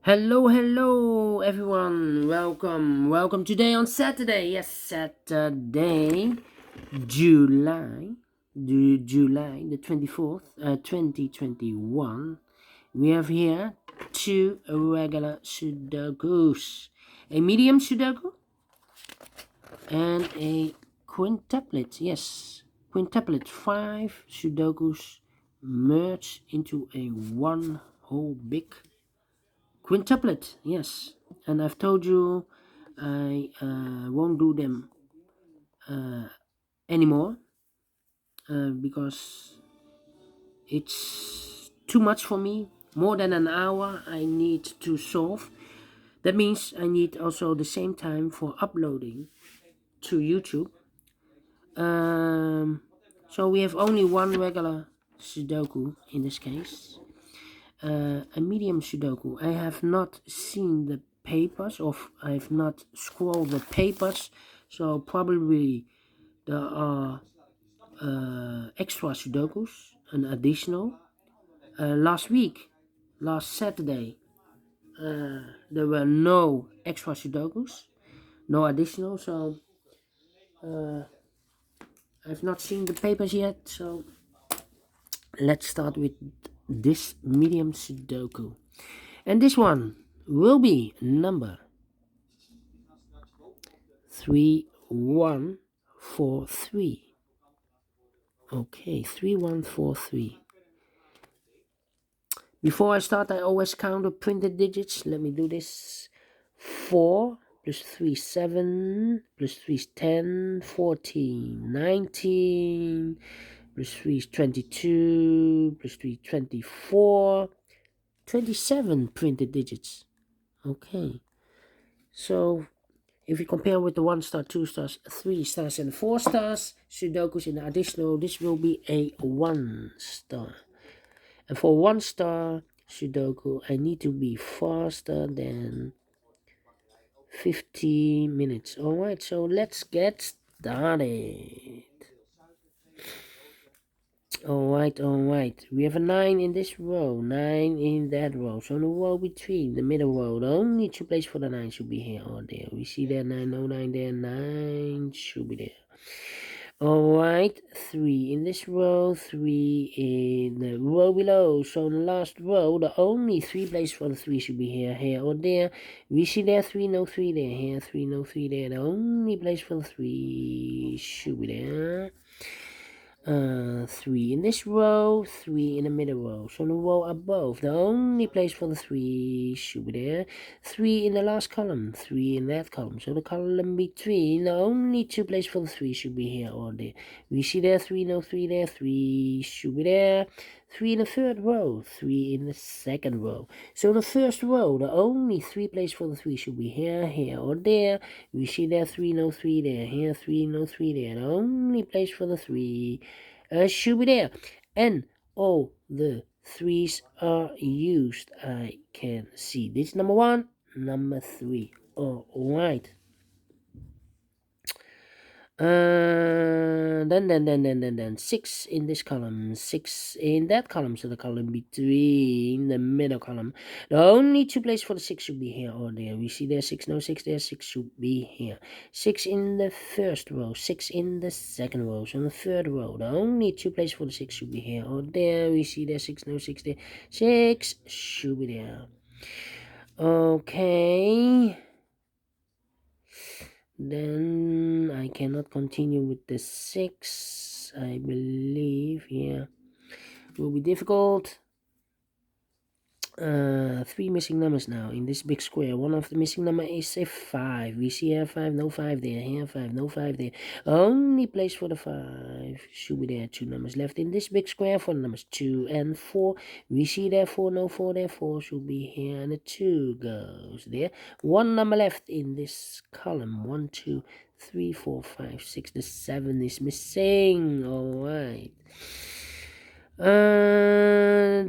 Hello everyone. Welcome today on Saturday. Yes, Saturday, July the 24th, 2021. We have here two regular Sudokus, a medium Sudoku and a quintuplet. Yes, quintuplet. Five Sudokus merged into a one whole big quintuplet, yes. And I've told you I won't do them anymore because it's too much for me. More than an hour I need to solve. That means I need also the same time for uploading to YouTube. Um, so we have only one regular Sudoku in this case. A medium Sudoku. I have not seen the papers, or I have not scrolled the papers, so probably there are extra Sudokus, an additional. Last Saturday, there were no extra Sudokus, no additional, so I've not seen the papers yet, so let's start with this medium Sudoku. And this one will be number 3143. Okay, 3143. Before I start, I always count the printed digits. Let me do this. 4 plus 3 7 plus 3 is 10, 14, 19 plus 3 is 22 plus 3 24, 27 printed digits. Okay, so if you compare with the 1 star, 2 stars, 3 stars, and 4 stars, Sudokus in the additional, this will be a 1 star. And for 1 star Sudoku, I need to be faster than 50 minutes. Alright, so let's get started. Alright. We have a 9 in this row, 9 in that row. So in the row between, the middle row, the only two places for the 9 should be here or there. We see there 9, no 9 there, 9 should be there. Alright, 3 in this row, 3 in the row below. So in the last row, the only 3 places for the 3 should be here or there. We see there 3, no 3 there, here 3, no 3 there. The only place for the 3 should be there. 3 in this row, 3 in the middle row. So in the row above, the only place for the 3 should be there. 3 in the last column, 3 in that column. So the column between, the only two places for the 3 should be here or there. We see there 3, no 3 there, 3 should be there. 3 in the third row, 3 in the second row. So in the first row, the only 3 places for the 3 should be here or there. We see there 3, no 3 there, here 3, no 3 there. The only place for the 3 should be there. And all the 3's are used. I can see this number 1, number 3. Alright. Then 6 in this column, 6 in that column. So the column between the middle column, the only two places for the 6 should be here or there. We see there 6, no 6 there, 6 should be here. 6 in the first row, 6 in the second row. So in the third row, the only two places for the 6 should be here or there. We see there 6, no 6 there, 6 should be there. Okay. Then I cannot continue with the 6. I believe here will be difficult. 3 missing numbers now in this big square. One of the missing number is a 5. We see here 5, no 5 there, here 5, no 5 there. Only place for the 5 should be there. 2 numbers left in this big square for the numbers 2 and 4. We see there 4, no 4 there, 4 should be here, and the 2 goes there. 1 number left in this column. 1, 2, 3, 4, 5, 6. The 7 is missing. Alright. Then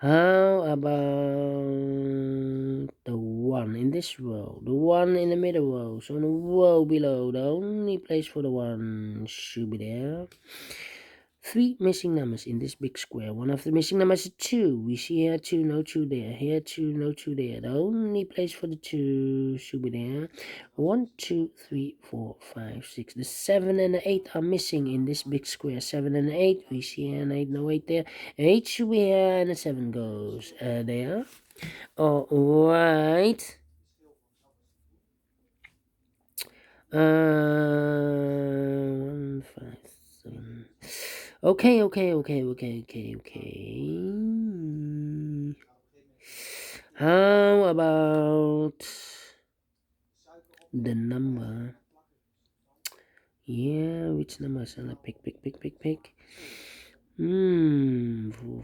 how about the 1 in this row, the 1 in the middle row? So in the row below, the only place for the 1 should be there. 3 missing numbers in this big square. One of the missing numbers is 2. We see here 2, no 2 there. Here 2, no 2 there. The only place for the 2 should be there. 1, 2, 3, 4, 5, 6. The 7 and the 8 are missing in this big square. 7 and 8. We see here an 8, no 8 there. 8 should be here and the 7 goes there. Alright. 1, 5, 7. Okay. How about the number? Yeah, which number shall I pick? 4,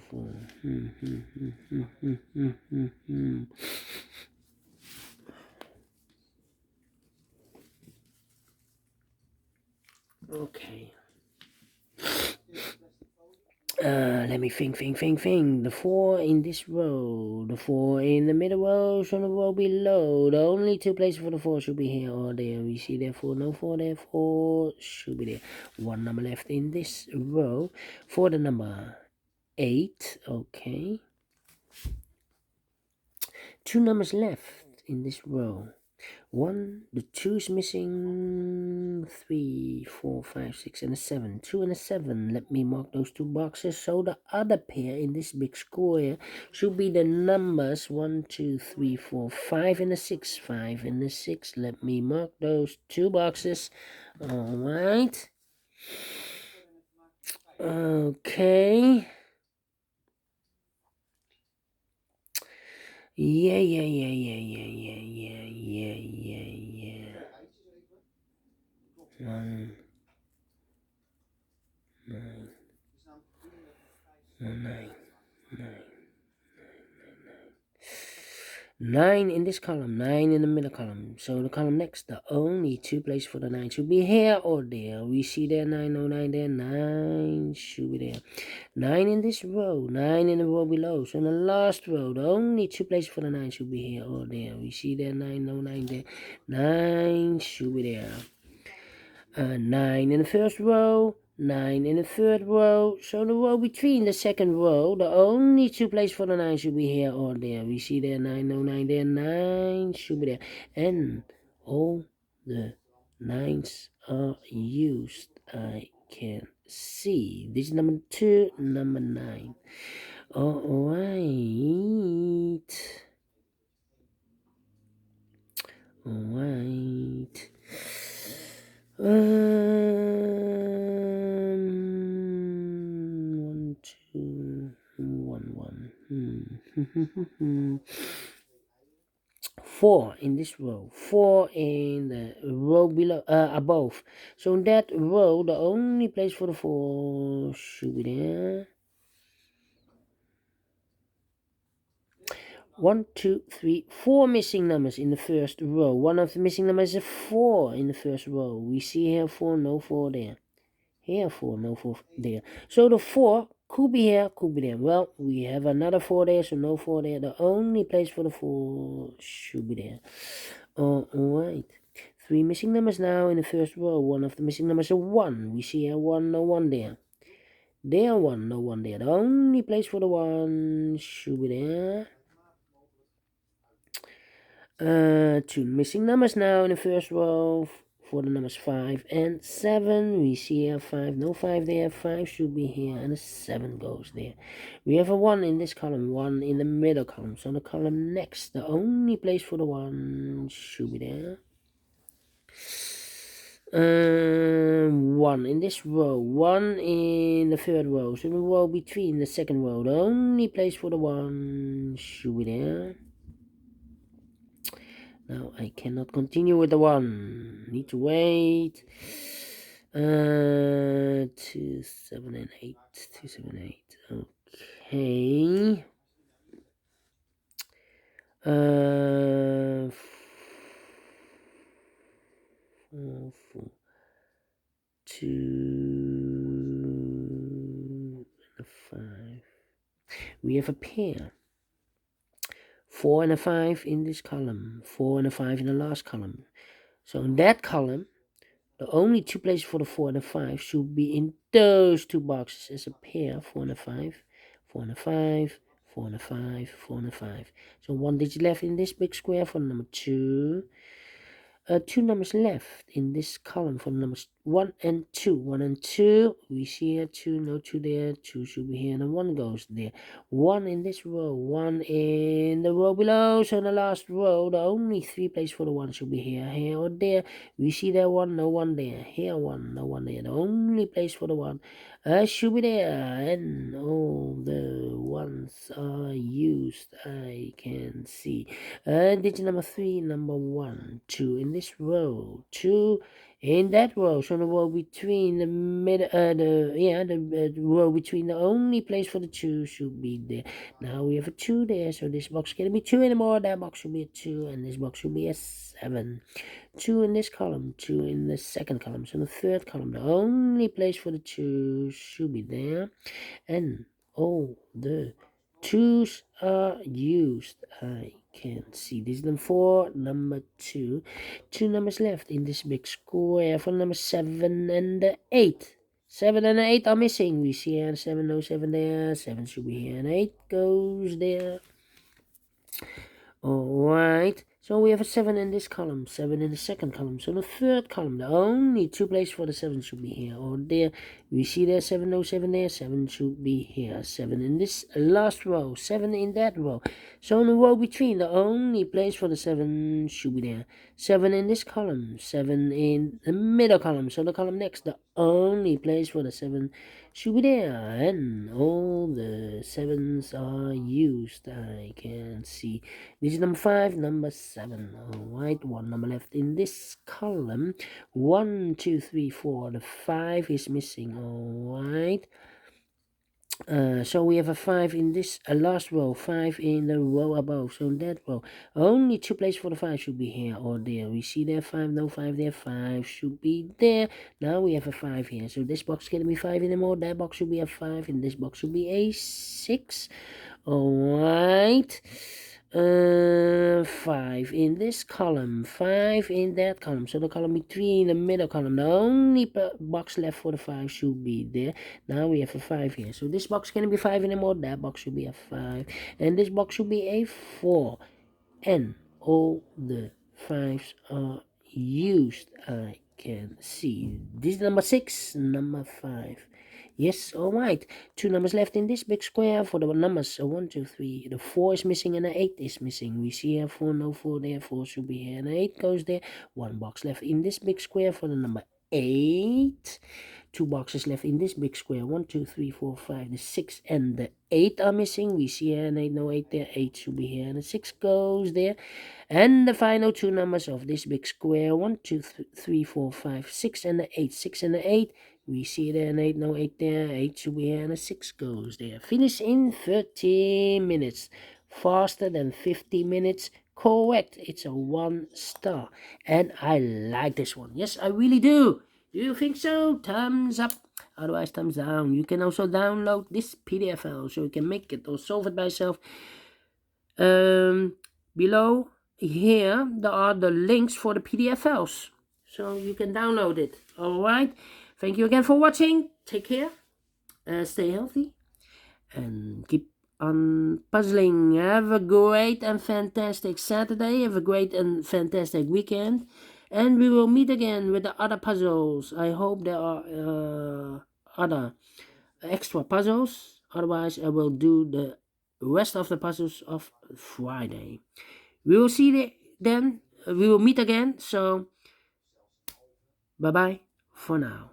4. Okay. Let me think. The 4 in this row, the 4 in the middle row, on the row below. The only 2 places for the 4 should be here or there. We see therefore no 4 there. 4 should be there. 1 number left in this row for the number 8. Okay. 2 numbers left in this row. 1, the 2 is missing. 3, 4, 5, 6, and a 7. 2 and a 7. Let me mark those 2 boxes. So the other pair in this big square should be the numbers 1, 2, 3, 4, 5, and a 6. 5 and a 6. Let me mark those 2 boxes. Alright. Okay. Yeah. 1, 9, 9 in this column, 9 in the middle column. So the column next, the only 2 places for the 9 should be here or there. We see there 9, no 9 there, 9 should be there. 9 in this row, 9 in the row below. So in the last row, the only 2 places for the 9 should be here or there. We see there 9, no 9 there, 9 should be there. 9 in the first row, 9 in the third row. So the row between the second row, the only 2 places for the 9 should be here or there. We see there 9, no 9 there, 9 should be there. And all the 9s are used. I can see. This is number 2, number 9. Alright. Alright. 1, 2, 1, 1. 4 in this row, 4 in the row below, above. So in that row, the only place for the 4 should be there. 1, 2, 3, 4 missing numbers in the first row. One of the missing numbers is 4 in the first row. We see here 4, no 4 there. Here 4, no 4 there. So the 4 could be here, could be there. Well, we have another 4 there, so no 4 there. The only place for the 4 should be there. Alright. 3 missing numbers now in the first row. One of the missing numbers is 1. We see here 1, no 1 there. There 1, no 1 there. The only place for the 1 should be there. 2 missing numbers now in the first row for the numbers 5 and 7. We see here 5, no 5 there, 5 should be here, and a 7 goes there. We have a 1 in this column, 1 in the middle column. So the column next, the only place for the 1 should be there. 1 in this row, 1 in the third row. So the row between the second row, the only place for the 1 should be there. Now I cannot continue with the 1. Need to wait. 2, 7, and 8. 2, 7, 8. Okay. 4, 4, 2, and a 5. We have a pair. 4 and a 5 in this column, 4 and a 5 in the last column. So in that column, The only two places for the 4 and the 5 should be in those two boxes as a pair. 4 and a 5, 4 and a 5, 4 and a 5, 4 and a 5. So one digit left in this big square for number 2. Two numbers left in this column for numbers 1 and 2. 1 and 2, we see here 2, no 2 there, 2 should be here, and 1 goes there. 1 in this row, 1 in the row below. So in the last row, the only 3 places for the 1 should be here, here, or there. We see there 1, no 1 there, here 1, no 1 there. The only place for the 1 should be there, and all the ones are used, I can see. Digit number 3, number 1, 2 in this row, 2 in that row. So the row between the middle, the row between the only place for the 2 should be there. Now we have a 2 there, so this box can be 2 anymore. That box should be a 2, and this box should be a 7. 2 in this column, 2 in the second column. So the third column, the only place for the 2 should be there, and all the 2's are used, I can see. This is number 4, number 2. 2 numbers left in this big square for number 7 and the 8. 7 and 8 are missing. We see here 7, no 7 there. 7 should be here, and 8 goes there. Alright, so we have a 7 in this column, 7 in the second column. So the third column, the only 2 places for the 7 should be here or there. We see there 7, no 7 there, 7 should be here. 7 in this last row, 7 in that row. So in the row between, the only place for the 7 should be there. 7 in this column, 7 in the middle column. So the column next, the only place for the 7 should be there, and all the 7's are used, I can see. This is number 5, number 7. Alright, 1 number left in this column. 1, 2, 3, 4. The 5 is missing. Alright. So we have a 5 in this last row, 5 in the row above. So in that row, only 2 places for the 5 should be here or there. We see there 5, no 5 there, 5 should be there. Now we have a 5 here. So this box can't be 5 anymore. That box should be a 5, and this box should be a 6. Alright. 5 in this column, 5 in that column. So the column between the middle column, the only box left for the 5 should be there. Now we have a 5 here. So this box can't be 5 anymore. That box should be a 5, and this box should be a 4. And all the 5's are used, I can see. This is number 6, number 5. Yes, alright. 2 numbers left in this big square for the numbers 1, 2, 3. The 4 is missing and the 8 is missing. We see here 4, no 4 there, 4 should be here, and the 8 goes there. 1 box left in this big square for the number 8. 2 boxes left in this big square. 1, 2, 3, 4, 5. The 6 and the 8 are missing. We see here an 8, no 8 there. 8 should be here, and the 6 goes there. And the final 2 numbers of this big square. 1, 2, 3, 4, 5, 6 and the 8. 6 and the 8. We see there an 8, no 8 there. 8 should be here, and a 6 goes there. Finish in 30 minutes. Faster than 50 minutes. Correct. It's a 1 star. And I like this one. Yes, I really do. Do you think so? Thumbs up. Otherwise, thumbs down. You can also download this PDF file so you can make it or solve it by yourself. Below here, there are the links for the PDF files. So you can download it. Alright. Thank you again for watching. Take care. Stay healthy. And keep on puzzling. Have a great and fantastic Saturday. Have a great and fantastic weekend. And we will meet again with the other puzzles. I hope there are other extra puzzles. Otherwise, I will do the rest of the puzzles of Friday. We will see then. We will meet again. So, bye-bye for now.